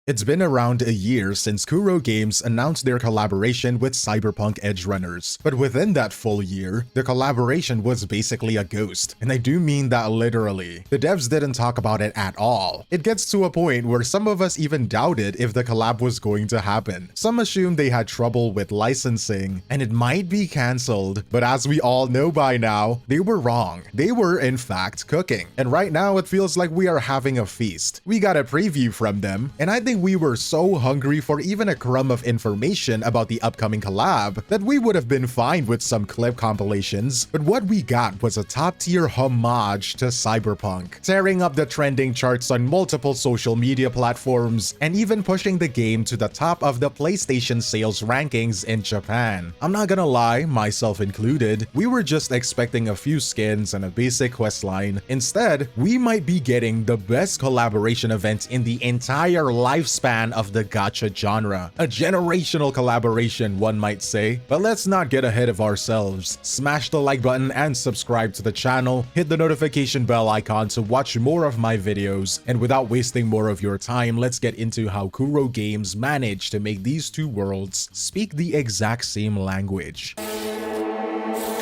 It's been around a year since Kuro Games announced their collaboration with Cyberpunk Edgerunners, but within that full year, the collaboration was basically a ghost, and I do mean that literally. The devs didn't talk about it at all. It gets to a point where some of us even doubted if the collab was going to happen. Some assumed they had trouble with licensing, and it might be cancelled, but as we all know by now, they were wrong. They were in fact cooking, and right now it feels like we are having a feast. We got a preview from them, and I think we were so hungry for even a crumb of information about the upcoming collab that we would have been fine with some clip compilations, but what we got was a top-tier homage to Cyberpunk, tearing up the trending charts on multiple social media platforms and even pushing the game to the top of the PlayStation sales rankings in Japan. I'm not gonna lie, myself included, we were just expecting a few skins and a basic questline. Instead, we might be getting the best collaboration event in the entire lifespan of the gacha genre. A generational collaboration, one might say. But let's not get ahead of ourselves. Smash the like button and subscribe to the channel. Hit the notification bell icon to watch more of my videos. And without wasting more of your time, let's get into how Kuro Games managed to make these two worlds speak the exact same language.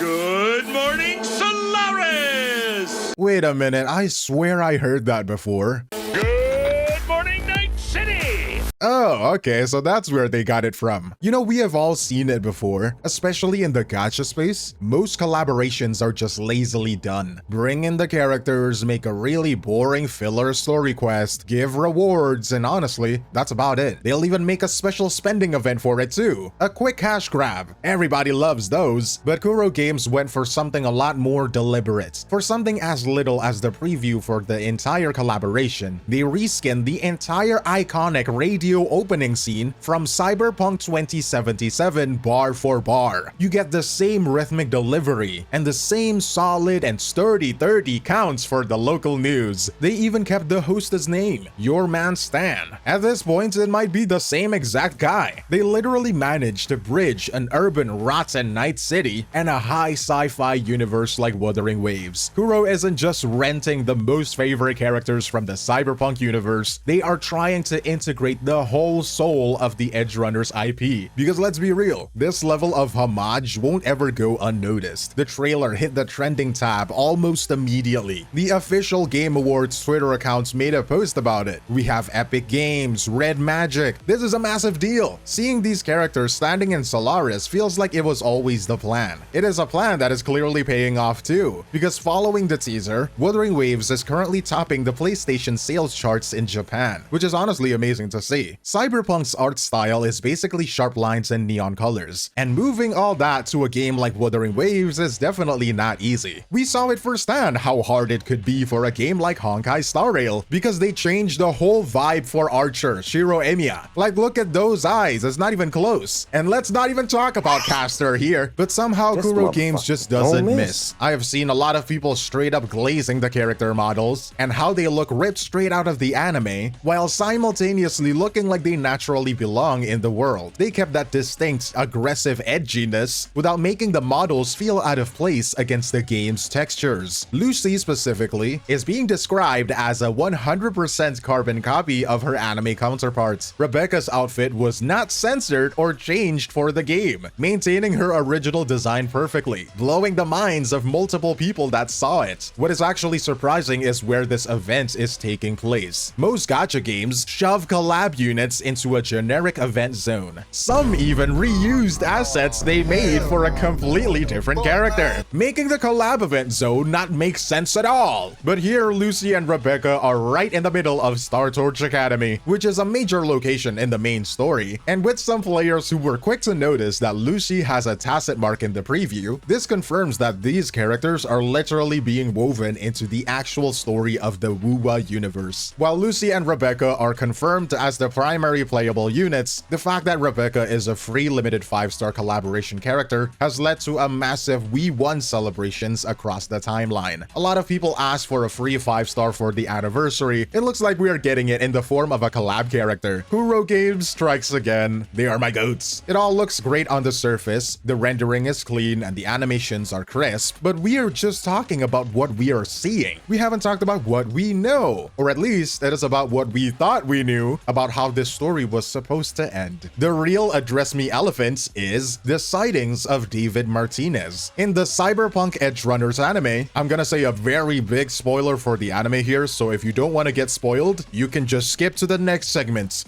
Good morning, Solaris! Wait a minute, I swear I heard that before. Good morning, Night City! Oh, okay, so that's where they got it from. You know, we have all seen it before, especially in the gacha space. Most collaborations are just lazily done. Bring in the characters, make a really boring filler story quest, give rewards, and honestly, that's about it. They'll even make a special spending event for it too. A quick cash grab. Everybody loves those, but Kuro Games went for something a lot more deliberate. For something as little as the preview for the entire collaboration, they reskinned the entire iconic radio opening scene from Cyberpunk 2077 bar for bar. You get the same rhythmic delivery and the same solid and sturdy 30 counts for the local news. They even kept the host's name, Your Man Stan. At this point, it might be the same exact guy. They literally managed to bridge an urban rotten night city and a high sci-fi universe like Wuthering Waves. Kuro isn't just renting the most favorite characters from the Cyberpunk universe, they are trying to integrate the whole soul of the Edgerunners IP. Because let's be real, this level of homage won't ever go unnoticed. The trailer hit the trending tab almost immediately. The official Game Awards Twitter accounts made a post about it. We have Epic Games, Red Magic. This is a massive deal. Seeing these characters standing in Solaris feels like it was always the plan. It is a plan that is clearly paying off too, because following the teaser, Wuthering Waves is currently topping the PlayStation sales charts in Japan, which is honestly amazing to see. Cyberpunk's art style is basically sharp lines and neon colors, and moving all that to a game like Wuthering Waves is definitely not easy. We saw it firsthand how hard it could be for a game like Honkai Star Rail, because they changed the whole vibe for Archer, 𝗖cie𝗽𝗆𝗵𝘁. Like, look at those eyes, it's not even close. And let's not even talk about Caster here, but somehow Kuro Games just doesn't miss. I have seen a lot of people straight up glazing the character models, and how they look ripped straight out of the anime, while simultaneously looking like they naturally belong in the world. They kept that distinct, aggressive edginess without making the models feel out of place against the game's textures. 𝗖cie specifically is being described as a 100% carbon copy of her anime counterparts. Rebecca's outfit was not censored or changed for the game, maintaining her original design perfectly, blowing the minds of multiple people that saw it. What is actually surprising is where this event is taking place. Most gacha games shove collab units into a generic event zone. Some even reused assets they made for a completely different character, making the collab event zone not make sense at all. But here, 𝗖cie and Rebecca are right in the middle of Star Torch Academy, which is a major location in the main story, and with some players who were quick to notice that 𝗖cie has a tacit mark in the preview, this confirms that these characters are literally being woven into the actual story of the WuWa universe. While 𝗖cie and Rebecca are confirmed as the primary playable units, the fact that Rebecca is a free limited 5-star collaboration character has led to a massive We Won celebrations across the timeline. A lot of people asked for a free 5-star for the anniversary. It looks like we are getting it in the form of a collab character. Kuro Games strikes again. They are my goats. It all looks great on the surface, the rendering is clean and the animations are crisp, but we are just talking about what we are seeing. We haven't talked about what we know, or at least it is about what we thought we knew about how how this story was supposed to end. The real address me elephant is the sightings of David Martinez. In the Cyberpunk Edgerunners anime, I'm gonna say a very big spoiler for the anime here, so if you don't want to get spoiled, you can just skip to the next segment.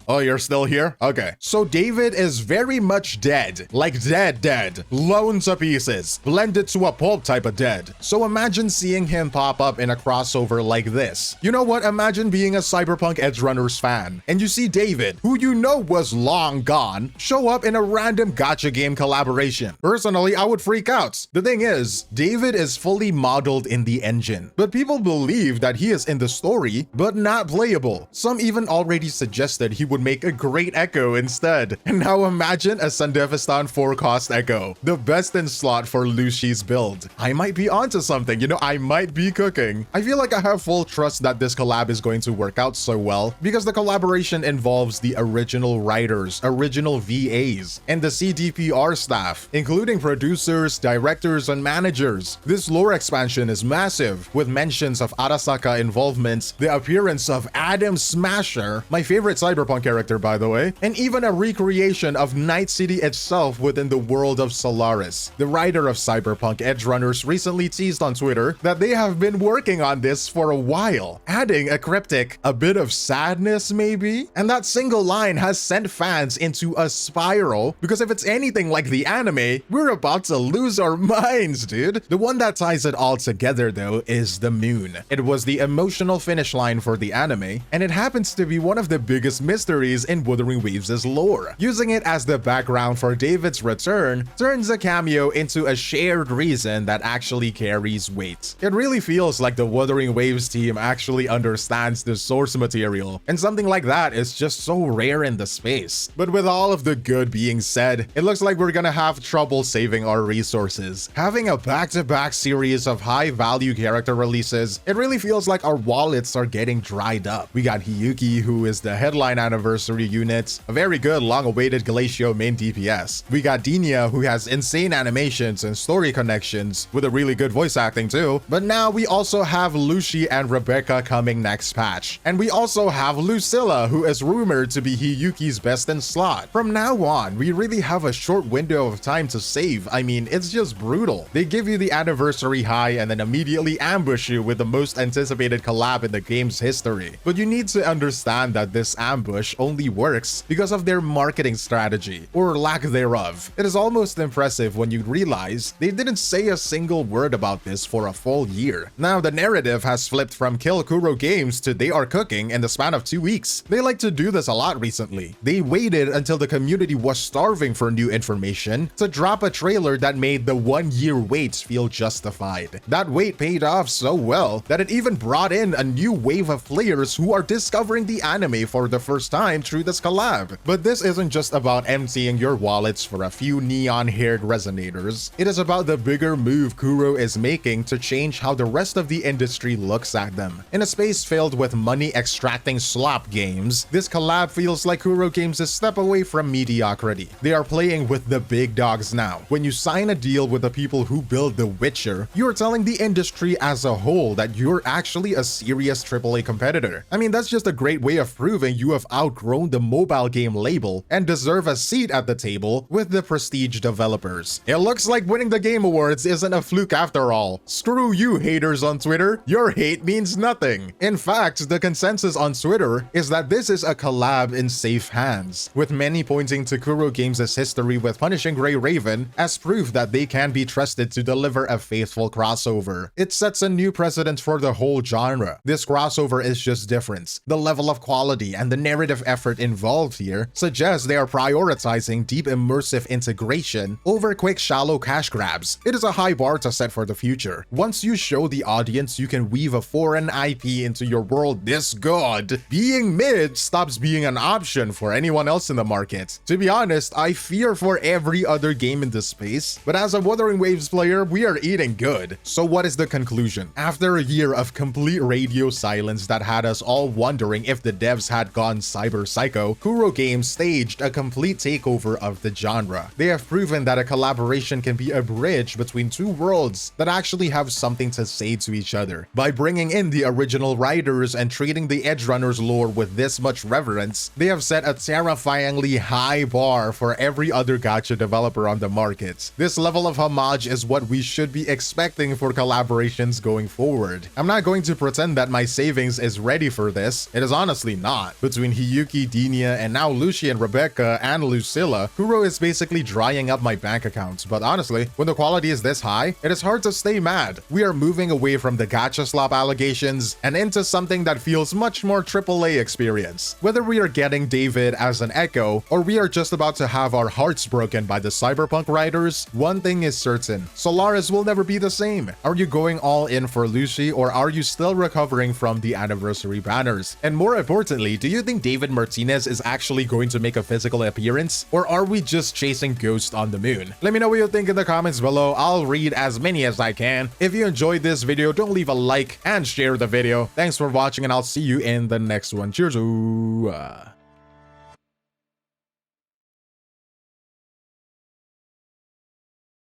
Oh, you're still here? Okay. So David is very much dead. Like dead. Blown to pieces. Blended to a pulp type of dead. So imagine seeing him pop up in a crossover like this. You know what? Imagine being a Cyberpunk Edgerunners fan, and you see David, who you know was long gone, show up in a random gacha game collaboration. Personally, I would freak out. The thing is, David is fully modeled in the engine, but people believe that he is in the story, but not playable. Some even already suggested he would make a great Echo instead. And now imagine a Sandevistan 4-cost Echo, the best in slot for 𝗖cie𝗽𝘆𝗶𝗵𝗵𝗁 build. I might be onto something, you know, I might be cooking. I feel like I have full trust that this collab is going to work out so well, because the collaboration involves the original writers, original VAs, and the CDPR staff, including producers, directors, and managers. This lore expansion is massive, with mentions of Arasaka involvement, the appearance of Adam Smasher, my favorite Cyberpunk character by the way, and even a recreation of Night City itself within the world of Solaris. The writer of Cyberpunk Edgerunners recently teased on Twitter that they have been working on this for a while, adding a cryptic, a bit of sadness maybe? And that single line has sent fans into a spiral, because if it's anything like the anime, we're about to lose our minds, dude. The one that ties it all together though is the moon. It was the emotional finish line for the anime, and it happens to be one of the biggest mysteries in Wuthering Waves' lore. Using it as the background for David's return turns a cameo into a shared reason that actually carries weight. It really feels like the Wuthering Waves team actually understands the source material, and something like that is just so rare in the space. But with all of the good being said, it looks like we're gonna have trouble saving our resources. Having a back-to-back series of high-value character releases, it really feels like our wallets are getting dried up. We got Hiyuki, who is the headline anniversary unit, a very good long-awaited Glacio main DPS. We got Dinia, who has insane animations and story connections, with a really good voice acting too. But now we also have 𝗖cie and Rebecca coming next patch. And we also have Lucilla, who is rumored to be Hiyuki's best in slot. From now on, we really have a short window of time to save. I mean, it's just brutal. They give you the anniversary high and then immediately ambush you with the most anticipated collab in the game's history. But you need to understand that this ambush only works because of their marketing strategy, or lack thereof. It is almost impressive when you realize they didn't say a single word about this for a full year. Now the narrative has flipped from Kill Kuro Games to They Are Cooking in the span of 2 weeks. They like to do this a lot recently. They waited until the community was starving for new information to drop a trailer that made the 1-year wait feel justified. That wait paid off so well that it even brought in a new wave of players who are discovering the anime for the first time through this collab. But this isn't just about emptying your wallets for a few neon-haired resonators. It is about the bigger move Kuro is making to change how the rest of the industry looks at them. In a space filled with money-extracting slop games, this collab feels like Kuro Games' step away from mediocrity. They are playing with the big dogs now. When you sign a deal with the people who build The Witcher, you're telling the industry as a whole that you're actually a serious AAA competitor. I mean, that's just a great way of proving you have outgrown the mobile game label and deserve a seat at the table with the prestige developers. It looks like winning the Game Awards isn't a fluke after all. Screw you haters on Twitter, your hate means nothing. In fact, the consensus on Twitter is that this is a collab in safe hands, with many pointing to Kuro Games' history with Punishing Grey Raven as proof that they can be trusted to deliver a faithful crossover. It sets a new precedent for the whole genre. This crossover is just different. The level of quality and the narrative effort involved here suggests they are prioritizing deep immersive integration over quick shallow cash grabs. It is a high bar to set for the future. Once you show the audience you can weave a foreign IP into your world this good, being mid stops being an option for anyone else in the market. To be honest, I fear for every other game in this space, but as a Wuthering Waves player, we are eating good. So what is the conclusion? After a year of complete radio silence that had us all wondering if the devs had gone silent, Cyber Psycho, Kuro Games staged a complete takeover of the genre. They have proven that a collaboration can be a bridge between two worlds that actually have something to say to each other. By bringing in the original writers and treating the Edgerunners lore with this much reverence, they have set a terrifyingly high bar for every other gacha developer on the market. This level of homage is what we should be expecting for collaborations going forward. I'm not going to pretend that my savings is ready for this. It is honestly not. Between Hiyuki, Dinya, and now Lucy and Rebecca and Lucilla, Kuro is basically drying up my bank accounts. But honestly, when the quality is this high, it is hard to stay mad. We are moving away from the gacha slop allegations and into something that feels much more AAA experience. Whether we are getting David as an Echo, or we are just about to have our hearts broken by the Cyberpunk writers, one thing is certain: Solaris will never be the same. Are you going all in for Lucy, or are you still recovering from the anniversary banners? And more importantly, do you think David Martinez is actually going to make a physical appearance, or are we just chasing ghosts on the moon? Let me know what you think in the comments below. I'll read as many as I can. If you enjoyed this video, don't leave a like and share the video. Thanks for watching, and I'll see you in the next one. Cheers.